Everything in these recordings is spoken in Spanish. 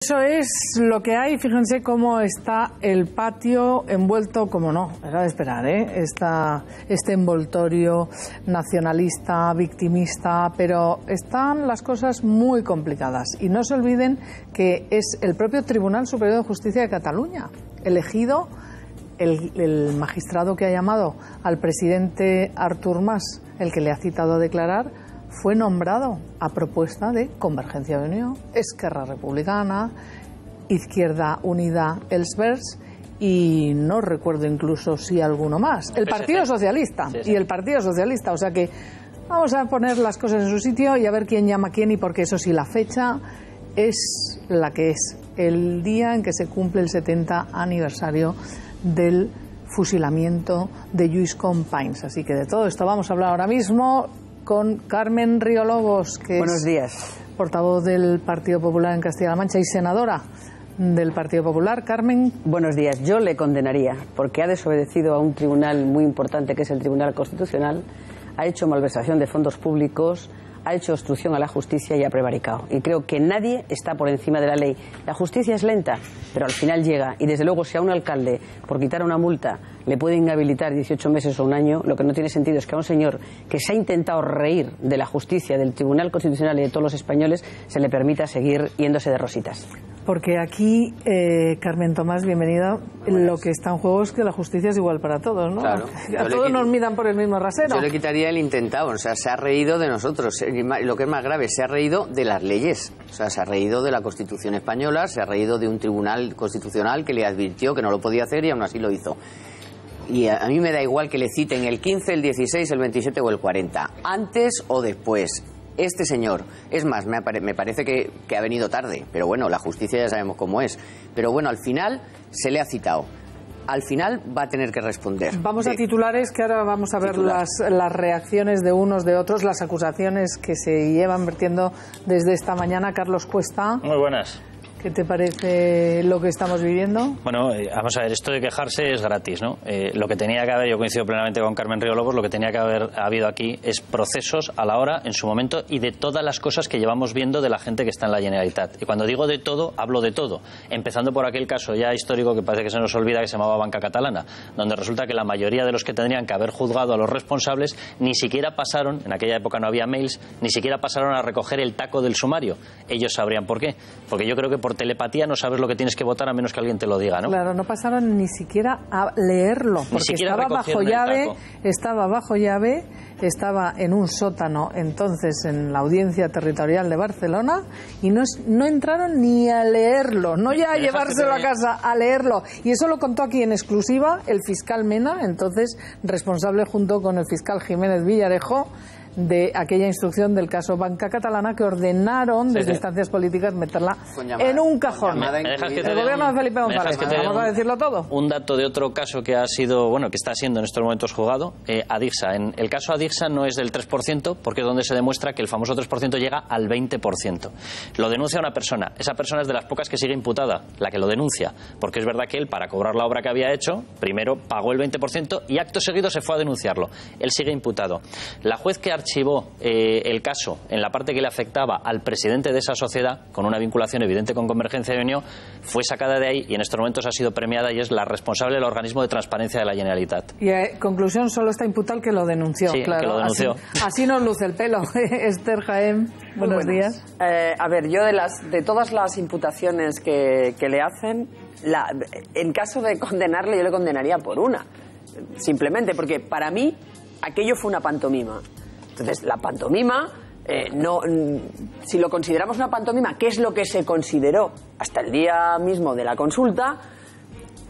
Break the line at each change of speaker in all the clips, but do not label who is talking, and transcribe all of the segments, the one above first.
Eso es lo que hay. Fíjense cómo está el patio envuelto, como no, era de esperar, este envoltorio nacionalista, victimista, pero están las cosas muy complicadas. Y no se olviden que es el propio Tribunal Superior de Justicia de Cataluña, elegido el magistrado que ha llamado al presidente Artur Mas, el que le ha citado a declarar, fue nombrado a propuesta de Convergencia de Unió, Esquerra Republicana, Izquierda Unida, Els Verds y no recuerdo incluso si alguno más. El Partido Socialista y el Partido Socialista. O sea que vamos a poner las cosas en su sitio y a ver quién llama a quién, y porque eso sí, la fecha es la que es, el día en que se cumple el 70 aniversario del fusilamiento de Lluís Companys. Así que de todo esto vamos a hablar ahora mismo con Carmen Río Lobos, que
Buenos
es
días.
portavoz del Partido Popular en Castilla-La Mancha y senadora del Partido Popular. Carmen.
Buenos días. Yo le condenaría porque ha desobedecido a un tribunal muy importante, que es el Tribunal Constitucional, ha hecho malversación de fondos públicos, ha hecho obstrucción a la justicia y ha prevaricado. Y creo que nadie está por encima de la ley. La justicia es lenta, pero al final llega. Y desde luego, si a un alcalde, por quitar una multa, le puede inhabilitar 18 meses o un año, lo que no tiene sentido es que a un señor que se ha intentado reír de la justicia, del Tribunal Constitucional y de todos los españoles, se le permita seguir yéndose de rositas.
Porque aquí, Carmen Tomás, bienvenida. Lo que está en juego es que la justicia es igual para todos, ¿no?
Claro.
A todos nos miran por el mismo rasero.
Yo le quitaría el intentado, o sea, se ha reído de nosotros. Lo que es más grave, se ha reído de las leyes. O sea, se ha reído de la Constitución española, se ha reído de un tribunal constitucional que le advirtió que no lo podía hacer y aún así lo hizo. Y a mí me da igual que le citen el 15, el 16, el 27 o el 40, antes o después. Este señor, es más, me parece que ha venido tarde, pero bueno, la justicia ya sabemos cómo es. Pero bueno, al final se le ha citado. Al final va a tener que responder.
Vamos a titulares, que ahora vamos a ver las reacciones de unos, de otros, las acusaciones que se llevan vertiendo desde esta mañana. Carlos Cuesta.
Muy buenas.
¿Qué te parece lo que estamos viviendo?
Bueno, vamos a ver, esto de quejarse es gratis, ¿no? Lo que tenía que haber, yo coincido plenamente con Carmen Río Lobos, lo que tenía que haber habido aquí es procesos a la hora, en su momento, y de todas las cosas que llevamos viendo de la gente que está en la Generalitat. Y cuando digo de todo, hablo de todo. Empezando por aquel caso ya histórico que parece que se nos olvida, que se llamaba Banca Catalana, donde resulta que la mayoría de los que tendrían que haber juzgado a los responsables ni siquiera pasaron, en aquella época no había mails, ni siquiera pasaron a recoger el taco del sumario. Ellos sabrían por qué. Porque yo creo que por telepatía no sabes lo que tienes que votar a menos que alguien te lo diga, ¿no?
Claro, no pasaron ni siquiera a leerlo, porque estaba bajo llave, estaba en un sótano entonces en la Audiencia Territorial de Barcelona y no entraron ni a leerlo, no ya a llevárselo a casa, a leerlo. Y eso lo contó aquí en exclusiva el fiscal Mena, entonces responsable junto con el fiscal Jiménez Villarejo de aquella instrucción del caso Banca Catalana, que ordenaron desde instancias políticas meterla en un cajón. El gobierno de Felipe González. Vamos a decirlo todo.
Un dato de otro caso que ha sido, bueno, que está siendo en estos momentos juzgado, Adixa. En el caso Adixa no es del 3%, porque es donde se demuestra que el famoso 3% llega al 20%. Lo denuncia una persona. Esa persona es de las pocas que sigue imputada, la que lo denuncia, porque es verdad que él, para cobrar la obra que había hecho, primero pagó el 20% y acto seguido se fue a denunciarlo. Él sigue imputado. La juez que archivó el caso en la parte que le afectaba al presidente de esa sociedad, con una vinculación evidente con Convergencia de Unió, fue sacada de ahí y en estos momentos ha sido premiada y es la responsable del organismo de transparencia de la Generalitat.
Y conclusión, solo está imputado el que lo denunció.
Sí,
claro,
que lo denunció.
Así nos luce el pelo. Esther Jaén, buenos días.
A ver, yo de todas las imputaciones que le hacen, en caso de condenarle, yo le condenaría por una. Simplemente porque para mí aquello fue una pantomima. Entonces, la pantomima, si lo consideramos una pantomima, ¿qué es lo que se consideró hasta el día mismo de la consulta?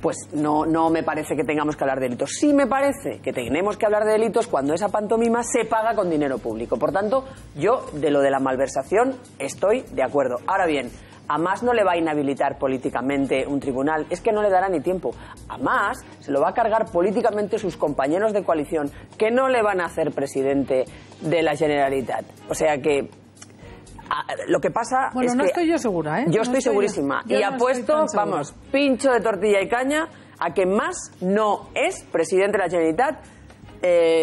Pues no me parece que tengamos que hablar de delitos. Sí me parece que tenemos que hablar de delitos cuando esa pantomima se paga con dinero público. Por tanto, yo de lo de la malversación estoy de acuerdo. Ahora bien, a Mas no le va a inhabilitar políticamente un tribunal, es que no le dará ni tiempo. A Mas se lo va a cargar políticamente sus compañeros de coalición, que no le van a hacer presidente de la Generalitat. O sea que lo que pasa
bueno,
es
no
que
estoy yo segura, ¿eh?
Yo estoy segurísima.
Yo
y
no
apuesto, vamos, pincho de tortilla y caña a que Mas no es presidente de la Generalitat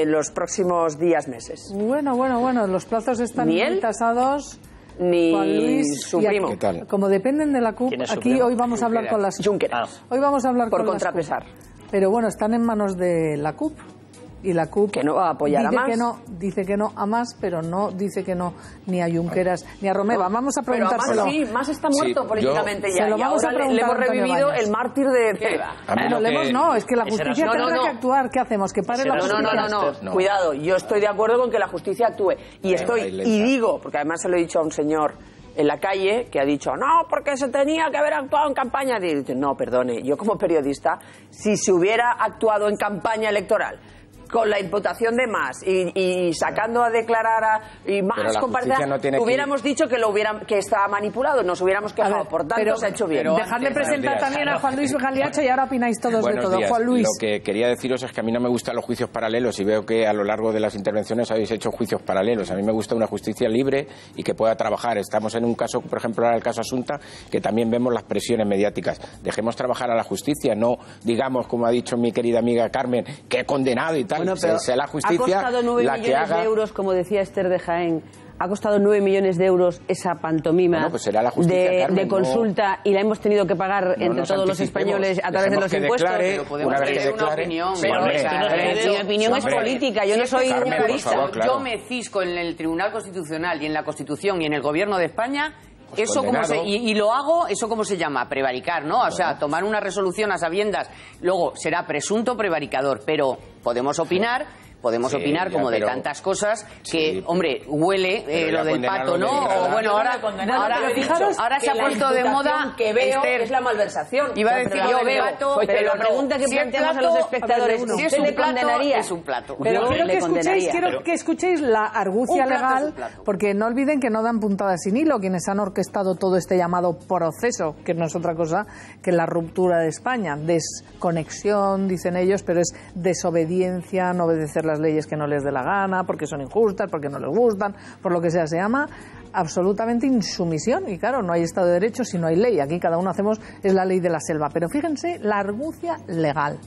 los próximos días, meses.
Bueno, los plazos están muy tasados.
ni
Juan Luis,
su
y
primo.
¿Qué tal?
Como dependen de la CUP,
¿Quién es su
aquí
primo?
hoy vamos a hablar con las
Junqueras.
Hoy vamos a hablar
Por
con las
contrapesar.
CUP. Pero bueno, están en manos de la CUP. Y la CUP
Que no va a apoyar a
dice
Mas.
dice que no a Mas, pero no dice que no ni a Junqueras ni a Romeva. Vamos a
Pero
preguntárselo.
además sí, Mas está muerto
Sí,
políticamente
se
ya.
lo
y
vamos a
ahora le
preguntar
hemos
a Antonio
revivido
Baños.
el mártir de...
A mí
Bueno,
lo que-
no, es que la
Ese era
justicia
su-
tendrá
No,
que actuar. ¿Qué hacemos? ¿Que pare
Ese
la
era su-
justicia?
No. Cuidado, yo estoy de acuerdo con que la justicia actúe. Y digo, porque además se lo he dicho a un señor en la calle que ha dicho, no, porque se tenía que haber actuado en campaña. Y dice, no, perdone, yo como periodista, si se hubiera actuado en campaña electoral con la imputación de Mas y sacando a declarar y
Pero
Mas
la
comparecer,
justicia no tiene que-
hubiéramos dicho que estaba manipulado, nos hubiéramos
A
quejado.
ver,
Por tanto,
pero
se ha hecho bien.
Dejadme presentar
Buenos días.
también a Juan Luis Galiacho y ahora opináis todos de
Buenos
todo.
días.
Juan Luis.
Lo que quería deciros es que a mí no me gustan los juicios paralelos y veo que a lo largo de las intervenciones habéis hecho juicios paralelos. A mí me gusta una justicia libre y que pueda trabajar. Estamos en un caso, por ejemplo, ahora el caso Asunta, que también vemos las presiones mediáticas. Dejemos trabajar a la justicia, no digamos, como ha dicho mi querida amiga Carmen, que he condenado y tal.
Bueno, pero
sea la
ha
justicia
costado 9
la que
millones
haga...
de euros, como decía Esther de Jaén. Ha costado 9 millones de euros esa pantomima
Bueno, pues será la justicia, Carmen,
de consulta y la hemos tenido que pagar entre
nos
todos los
anticipemos.
españoles a través de
Dejemos
los
que
impuestos.
declare,
Pero podemos
una vez que
tener una
declare...
opinión.
Hombre,
Mi opinión es
hombre.
política, yo no soy
Carmen, por
jurista.
favor, claro.
Yo me cisco en el Tribunal Constitucional y en la Constitución y en el Gobierno de España.
Pues
Eso como
condenado.
y lo hago, eso cómo se llama, prevaricar, ¿no? O sea, tomar una resolución a sabiendas, luego será presunto prevaricador, pero podemos opinar
Sí,
opinar
ya,
como de
pero-
tantas cosas que,
Sí.
hombre, huele
Pero
lo
ya
del
condenarlo
pato, ¿no?
de entrada.
O bueno,
Yo no
ahora,
me he condenado,
ahora,
pero he dicho
ahora se ha
que la
puesto de moda,
imputación que veo
Esther,
es la malversación.
iba a
Ya,
decir
pero
yo
el
veo,
pato,
Pues, pero
pero
la pregunta que
si el
planteamos a
plato-
los espectadores,
si es
¿usted
un
le
plato,
condenaría?
es un plato.
Pero
Yo
quiero
le
que escuchéis,
condenaría.
que escuchéis la argucia
Un plato es
legal,
un plato.
porque no olviden que no dan puntadas sin hilo quienes han orquestado todo este llamado proceso, que no es otra cosa que la ruptura de España. Desconexión, dicen ellos, pero es desobediencia, no obedecer las leyes que no les dé la gana, porque son injustas, porque no les gustan, por lo que sea. Se llama absolutamente insumisión. Y claro, no hay Estado de Derecho si no hay ley. Aquí cada uno hacemos, es la ley de la selva. Pero fíjense la argucia legal.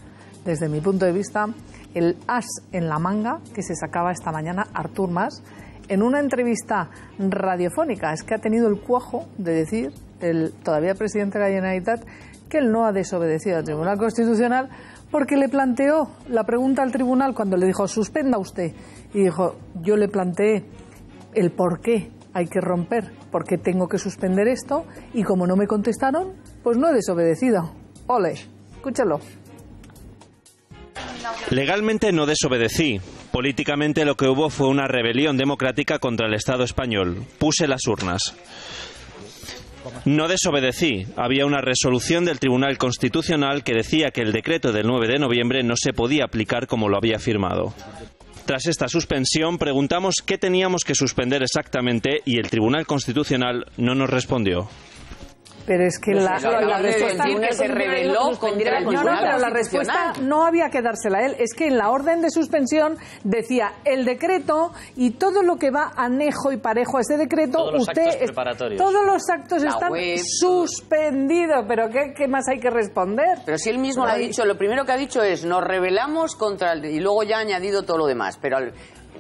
Desde mi punto de vista, el as en la manga que se sacaba esta mañana Artur Mas en una entrevista radiofónica. Es que ha tenido el cuajo de decir, el todavía presidente de la Generalitat, que él no ha desobedecido al Tribunal Constitucional porque le planteó la pregunta al tribunal cuando le dijo, suspenda usted. Y dijo, yo le planteé el por qué hay que romper, por qué tengo que suspender esto, y como no me contestaron, pues no he desobedecido. Ole, escúchalo.
Legalmente no desobedecí. Políticamente lo que hubo fue una rebelión democrática contra el Estado español. Puse las urnas. No desobedecí. Había una resolución del Tribunal Constitucional que decía que el decreto del 9 de noviembre no se podía aplicar como lo había firmado. Tras esta suspensión preguntamos qué teníamos que suspender exactamente y el Tribunal Constitucional no nos respondió.
Pero es que la respuesta...
decir que se rebeló contra el
No,
Tribunal
pero la respuesta
Constitucional.
no había que dársela a él. Es que en la orden de suspensión decía el decreto y todo lo que va anejo y parejo a ese decreto,
Todos los
usted...
actos preparatorios.
Todos los actos
La
están
web,
suspendidos. ¿Pero qué más hay que responder?
Pero si él mismo lo ha dicho, lo primero que ha dicho es nos rebelamos contra el... y luego ya ha añadido todo lo demás, pero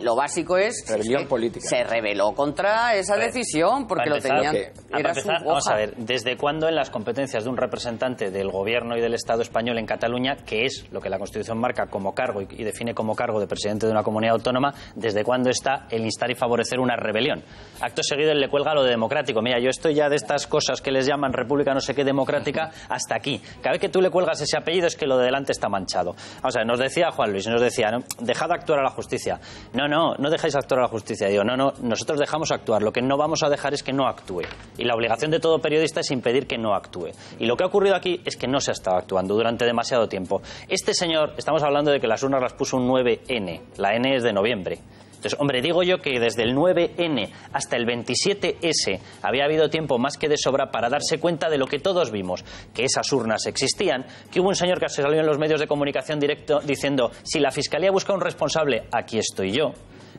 lo básico es
Rebelión
que
política.
se rebeló contra esa decisión porque
Para
lo
empezar,
tenían
para
era su
empezar, vamos
hoja.
a ver, ¿desde cuándo en las competencias de un representante del Gobierno y del Estado español en Cataluña, que es lo que la Constitución marca como cargo y define como cargo de presidente de una comunidad autónoma, desde cuándo está el instar y favorecer una rebelión? Acto seguido él le cuelga lo de democrático. Mira, yo estoy ya de estas cosas que les llaman república no sé qué democrática hasta aquí. Cada vez que tú le cuelgas ese apellido es que lo de delante está manchado. Vamos a ver, nos decía Juan Luis, nos decía, ¿no? Dejad actuar a la justicia. No dejáis actuar a la justicia. Digo, no, nosotros dejamos actuar. Lo que no vamos a dejar es que no actúe. Y la obligación de todo periodista es impedir que no actúe. Y lo que ha ocurrido aquí es que no se ha estado actuando durante demasiado tiempo. Este señor, estamos hablando de que las urnas las puso un 9N. La N es de noviembre. Entonces, hombre, digo yo que desde el 9N hasta el 27S había habido tiempo más que de sobra para darse cuenta de lo que todos vimos, que esas urnas existían, que hubo un señor que se salió en los medios de comunicación directo diciendo, si la Fiscalía busca un responsable, aquí estoy yo.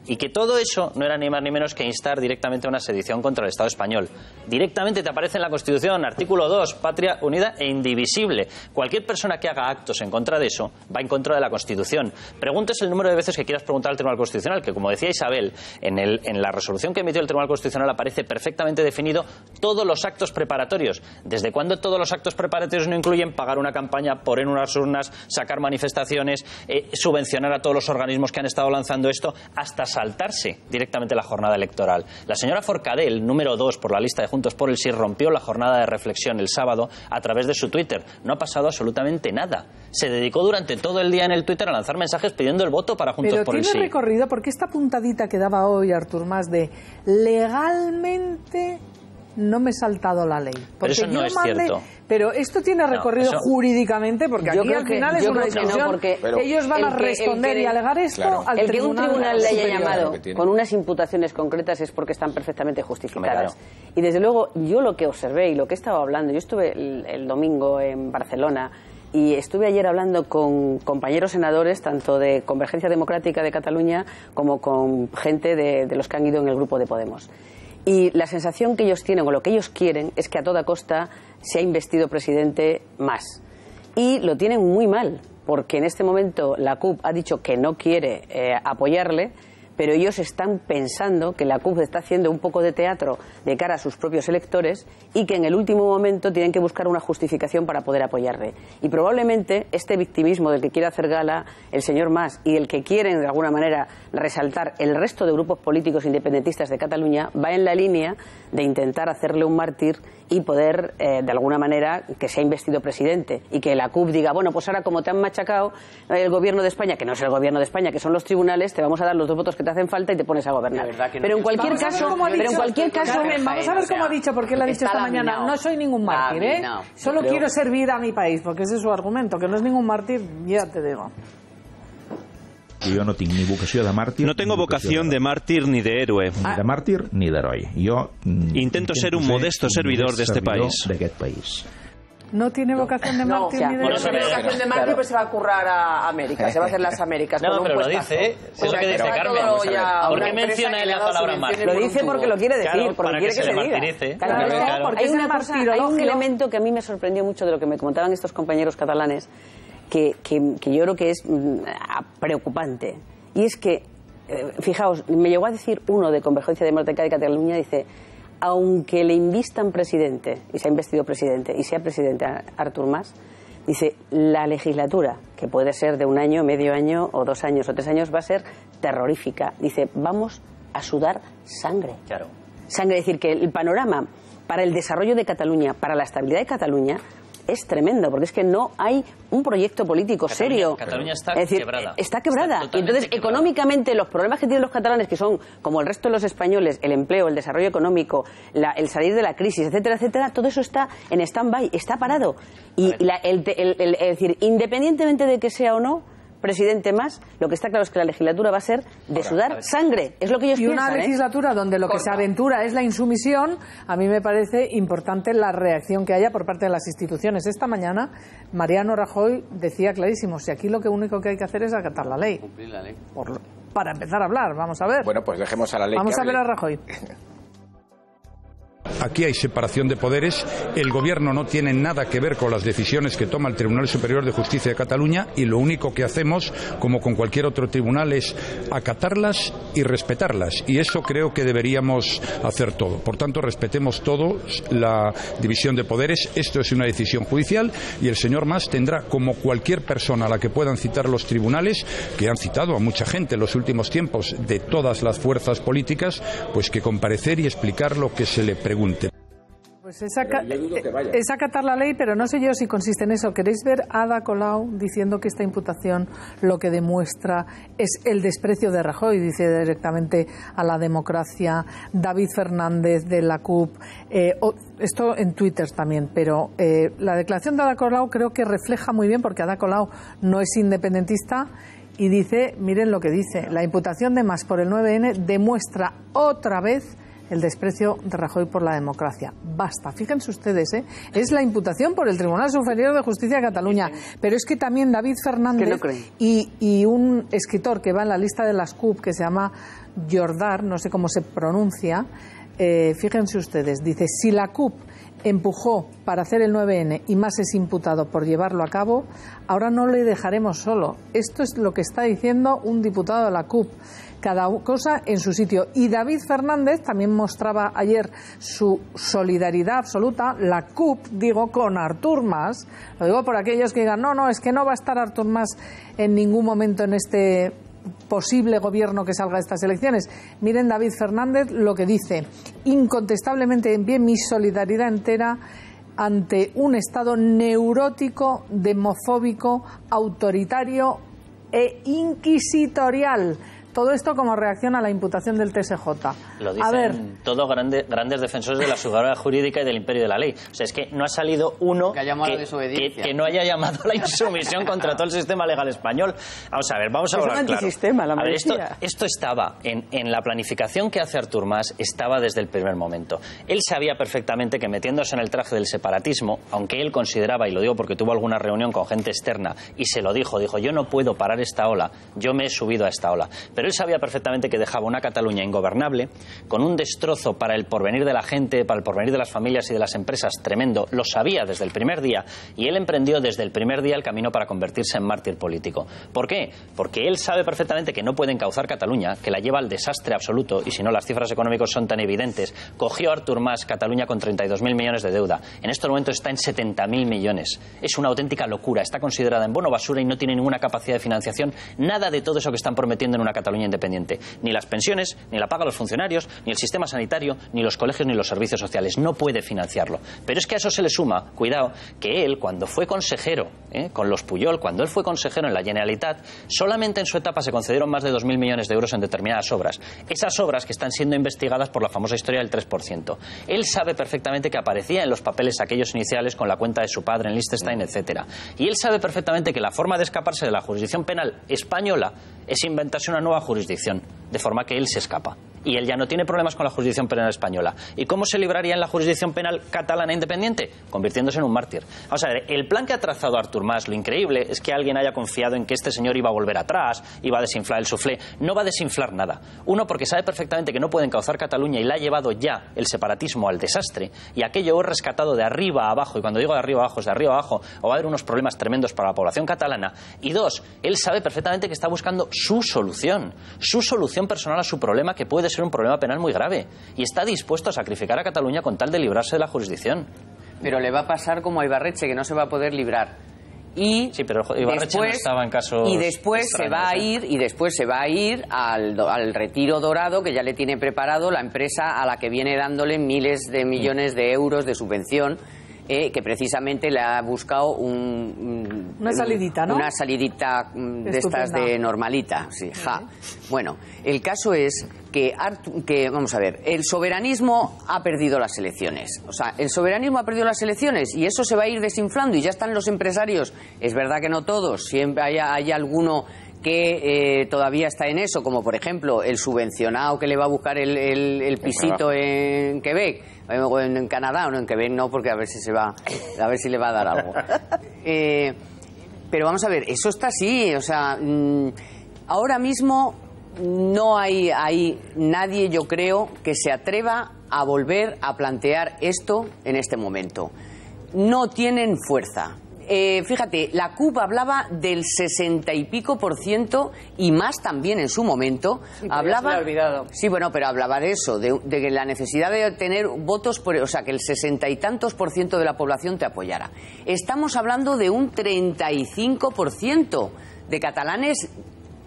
Y que todo eso no era ni más ni menos que instar directamente a una sedición contra el Estado español. Directamente te aparece en la Constitución, artículo 2, patria unida e indivisible. Cualquier persona que haga actos en contra de eso va en contra de la Constitución. Preguntes el número de veces que quieras preguntar al Tribunal Constitucional, que como decía Isabel, en la resolución que emitió el Tribunal Constitucional aparece perfectamente definido todos los actos preparatorios. ¿Desde cuándo todos los actos preparatorios no incluyen pagar una campaña, poner unas urnas, sacar manifestaciones, subvencionar a todos los organismos que han estado lanzando esto, hasta saltarse directamente la jornada electoral? La señora Forcadell, número 2 por la lista de Juntos por el Sí, rompió la jornada de reflexión el sábado a través de su Twitter. No ha pasado absolutamente nada. Se dedicó durante todo el día en el Twitter a lanzar mensajes pidiendo el voto para Juntos por el Sí.
Pero tiene recorrido, porque esta puntadita que daba hoy Artur Mas de legalmente no me he saltado la ley.
Pero eso no es cierto.
Pero esto tiene recorrido jurídicamente, porque aquí al final es una discusión. Ellos van a responder y alegar esto al tribunal.
El que un tribunal le haya llamado
que
con unas imputaciones concretas es porque están perfectamente justificadas.
Claro.
Y desde luego, yo lo que observé y lo que he estado hablando, yo estuve el domingo en Barcelona y estuve ayer hablando con compañeros senadores, tanto de Convergencia Democrática de Cataluña como con gente de los que han ido en el grupo de Podemos. Y la sensación que ellos tienen, o lo que ellos quieren, es que a toda costa se ha investido presidente Mas. Y lo tienen muy mal, porque en este momento la CUP ha dicho que no quiere apoyarle, pero ellos están pensando que la CUP está haciendo un poco de teatro de cara a sus propios electores y que en el último momento tienen que buscar una justificación para poder apoyarle. Y probablemente este victimismo del que quiere hacer gala el señor Mas y el que quieren de alguna manera resaltar el resto de grupos políticos independentistas de Cataluña va en la línea de intentar hacerle un mártir y poder, de alguna manera, que sea investido presidente y que la CUP diga, bueno, pues ahora como te han machacado el gobierno de España, que no es el gobierno de España, que son los tribunales, te vamos a dar los 2 votos que te hacen falta y te pones a gobernar. Pero en cualquier caso,
Carmen, vamos a ver cómo ha dicho, porque él ha dicho esta mañana, no soy ningún mártir, solo quiero servir a mi país, porque ese es su argumento, que no es ningún mártir, ya te digo.
Jo no tinc ni vocació de màrtir...
No tengo vocación de mártir ni de héroe.
Ni de màrtir ni d'heroi. Jo
intento ser un modesto servidor de este país.
D'aquest país.
No tiene vocación de mártir ni de
No tiene vocación de mártir, pues se va a currar a América, se va a hacer las Américas.
No,
con
pero
un
lo
puestazo.
dice, es lo que dice Carmen. ¿Por qué menciona él la palabra mártir?
Lo dice porque lo quiere decir,
Claro,
porque
para
quiere
que
que
se
se
le
diga.
martirice.
Claro.
Porque
Hay
es
una
el
cosa, hay
martirologio.
un elemento que a mí me sorprendió mucho de lo que me comentaban estos compañeros catalanes, que yo creo que es preocupante. Y es que, fijaos, me llegó a decir uno de Convergencia Democrática de Cataluña, dice, aunque le invistan presidente, y se ha investido presidente, y sea presidente Artur Mas, dice, la legislatura, que puede ser de 1 año, medio año, o 2 años, o 3 años, va a ser terrorífica. Dice, vamos a sudar sangre.
Claro.
Sangre, es decir, que el panorama para el desarrollo de Cataluña, para la estabilidad de Cataluña, es tremendo, porque es que no hay un proyecto político serio.
Cataluña está
es decir,
quebrada.
Está quebrada.
Está
Y entonces,
totalmente
económicamente, los problemas que tienen los catalanes, que son, como el resto de los españoles, el empleo, el desarrollo económico, el salir de la crisis, etcétera, etcétera, todo eso está en stand-by, está parado. Y es decir, independientemente de que sea o no presidente Mas, lo que está claro es que la legislatura va a ser de sudar sangre. Es lo que ellos
Y
piensan.
una legislatura donde lo que se aventura es la insumisión, a mí me parece importante la reacción que haya por parte de las instituciones. Esta mañana Mariano Rajoy decía clarísimo, si aquí lo único que hay que hacer es acatar la ley.
Cumplir la ley.
Para empezar a hablar, vamos a ver.
Bueno, pues dejemos a la ley.
Vamos
que
a ver
hable.
a Rajoy.
Aquí hay separación de poderes, el Gobierno no tiene nada que ver con las decisiones que toma el Tribunal Superior de Justicia de Cataluña y lo único que hacemos, como con cualquier otro tribunal, es acatarlas y respetarlas. Y eso creo que deberíamos hacer todo. Por tanto, respetemos todos la división de poderes. Esto es una decisión judicial y el señor Mas tendrá, como cualquier persona a la que puedan citar los tribunales, que han citado a mucha gente en los últimos tiempos de todas las fuerzas políticas, pues que comparecer y explicar lo que se le pregunte.
Pues es acatar la ley, pero no sé yo si consiste en eso. ¿Queréis ver a Ada Colau diciendo que esta imputación lo que demuestra es el desprecio de Rajoy? Dice directamente a la democracia. David Fernández de la CUP. Esto en Twitter también, pero la declaración de Ada Colau creo que refleja muy bien, porque Ada Colau no es independentista. Y dice, miren lo que dice, la imputación de Mas por el 9N demuestra otra vez el desprecio de Rajoy por la democracia. Basta, fíjense ustedes, es la imputación por el Tribunal Superior de Justicia de Cataluña, pero es que también David Fernández y un escritor que va en la lista de las CUP, que se llama Jordar, no sé cómo se pronuncia, fíjense ustedes, dice: si la CUP empujó para hacer el 9N y más es imputado por llevarlo a cabo, ahora no le dejaremos solo. Esto es lo que está diciendo un diputado de la CUP. Cada cosa en su sitio. Y David Fernández también mostraba ayer su solidaridad absoluta, la CUP, digo, con Artur Mas. Lo digo por aquellos que digan, no, es que no va a estar Artur Mas en ningún momento en este posible gobierno que salga de estas elecciones. Miren David Fernández lo que dice: incontestablemente envié mi solidaridad entera ante un Estado neurótico, demofóbico, autoritario e inquisitorial. Todo esto como reacción a la imputación del TSJ.
Lo dicen todos grandes defensores de la seguridad jurídica y del imperio de la ley. O sea, es que no ha salido uno que no haya llamado a la insumisión contra todo el sistema legal español. Vamos a ver, vamos a hablar claro.
A ver,
esto estaba en la planificación que hace Artur Mas, estaba desde el primer momento. Él sabía perfectamente que metiéndose en el traje del separatismo, aunque él consideraba, y lo digo porque tuvo alguna reunión con gente externa y se lo dijo, yo no puedo parar esta ola, yo me he subido a esta ola. Pero él sabía perfectamente que dejaba una Cataluña ingobernable, con un destrozo para el porvenir de la gente, para el porvenir de las familias y de las empresas tremendo. Lo sabía desde el primer día y él emprendió desde el primer día el camino para convertirse en mártir político. ¿Por qué? Porque él sabe perfectamente que no puede encauzar Cataluña, que la lleva al desastre absoluto, y si no las cifras económicas son tan evidentes. Cogió Artur Mas Cataluña con 32.000 millones de deuda. En este momento está en 70.000 millones. Es una auténtica locura. Está considerada en bono basura y no tiene ninguna capacidad de financiación. Nada de todo eso que están prometiendo en una Cataluña independiente. Ni las pensiones, ni la paga a los funcionarios, ni el sistema sanitario, ni los colegios, ni los servicios sociales. No puede financiarlo. Pero es que a eso se le suma, cuidado, que él, cuando fue consejero, con los Pujol, cuando él fue consejero en la Generalitat, solamente en su etapa se concedieron más de 2.000 millones de euros en determinadas obras. Esas obras que están siendo investigadas por la famosa historia del 3%. Él sabe perfectamente que aparecía en los papeles aquellos iniciales con la cuenta de su padre en Liechtenstein, etcétera. Y él sabe perfectamente que la forma de escaparse de la jurisdicción penal española es inventarse una nueva jurisdicción, de forma que él se escapa. Y él ya no tiene problemas con la jurisdicción penal española. ¿Y cómo se libraría en la jurisdicción penal catalana independiente? Convirtiéndose en un mártir. Vamos a ver, el plan que ha trazado Artur Mas, lo increíble es que alguien haya confiado en que este señor iba a volver atrás, iba a desinflar el suflé. No va a desinflar nada. Uno, porque sabe perfectamente que no puede encauzar Cataluña y la ha llevado ya el separatismo al desastre, y aquello es rescatado de arriba a abajo, y cuando digo de arriba a abajo es de arriba a abajo, o va a haber unos problemas tremendos para la población catalana. Y dos, él sabe perfectamente que está buscando su solución personal a su problema, que puede ser un problema penal muy grave, y está dispuesto a sacrificar a Cataluña con tal de librarse de la jurisdicción.
Pero le va a pasar como a Ibarretxe, que no se va a poder librar. Y
sí, pero Ibarretxe no estaba en casos
y después se va a ir al retiro dorado que ya le tiene preparado la empresa a la que viene dándole miles de millones de euros de subvención, que precisamente le ha buscado
una salidita, ¿no?
Una salidita de estas de normalita, sí, ja. Bueno, el caso es que vamos a ver, el soberanismo ha perdido las elecciones. O sea, el soberanismo ha perdido las elecciones y eso se va a ir desinflando, y ya están los empresarios. Es verdad que no todos, siempre hay alguno que todavía está en eso, como por ejemplo el subvencionado que le va a buscar el pisito en Quebec, o en Canadá, o no, en Quebec no, porque a ver si le va a dar algo. Pero vamos a ver, eso está así, o sea, ahora mismo no hay nadie, yo creo, que se atreva a volver a plantear esto en este momento. No tienen fuerza. Fíjate, la CUP hablaba del 60 y pico % y más también en su momento.
Sí, hablaba, se me ha olvidado.
Sí, bueno, pero hablaba de eso, de la necesidad de tener votos, o sea, que el 60 y tantos % de la población te apoyara. Estamos hablando de un 35% de catalanes,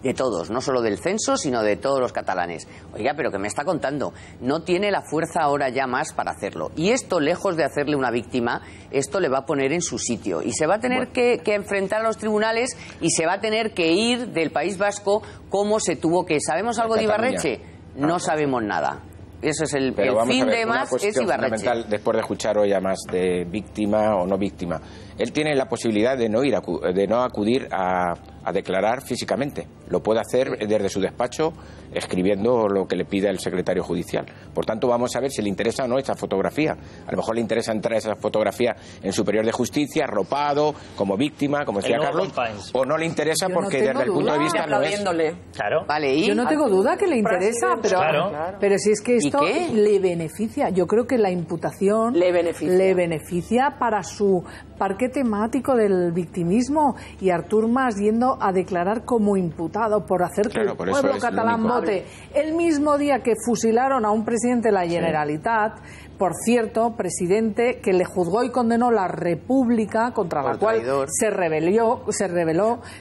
de todos, no solo del censo, sino de todos los catalanes. Oiga, pero ¿qué me está contando? No tiene la fuerza ahora ya más para hacerlo. Y esto, lejos de hacerle una víctima, esto le va a poner en su sitio. Y se va a tener que enfrentar a los tribunales, y se va a tener que ir del País Vasco como se tuvo que... ¿Sabemos algo de Ibarretxe? No sabemos nada. Eso es el
Pero
fin de
una
más, es
cuestión
Ibarretxe.
fundamental, después de escuchar hoy a más de víctima o no víctima. Él tiene la posibilidad de no acudir a declarar físicamente. Lo puede hacer desde su despacho, escribiendo lo que le pida el secretario judicial. Por tanto, vamos a ver si le interesa o no esa fotografía. A lo mejor le interesa entrar esa fotografía en Superior de Justicia, arropado, como víctima, como decía Carlos, o no le interesa porque desde el punto de vista no es.
Claro.
Vale, ¿y?
Yo no tengo duda que le interesa, pero si es que esto
qué?
le beneficia. Yo creo que la imputación
Le
beneficia para su parque temático del victimismo, y Artur Mas yendo a declarar como imputado por hacer que el
Por eso
pueblo
es
catalán
lo único.
vote el mismo día que fusilaron a un presidente de la Generalitat, por cierto, presidente que le juzgó y condenó la República, contra la cual se rebeló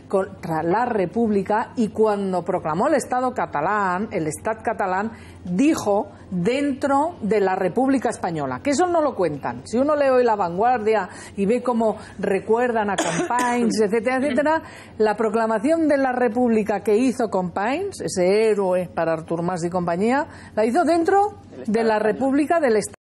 contra la República, y cuando proclamó el Estado catalán, el Estat catalán, dijo dentro de la República Española, que eso no lo cuentan. Si uno lee hoy La Vanguardia y ve cómo recuerdan a Companys, etcétera, etcétera, la proclamación de la República que hizo Companys, ese héroe para Artur Mas y compañía, la hizo dentro de la República del Estado.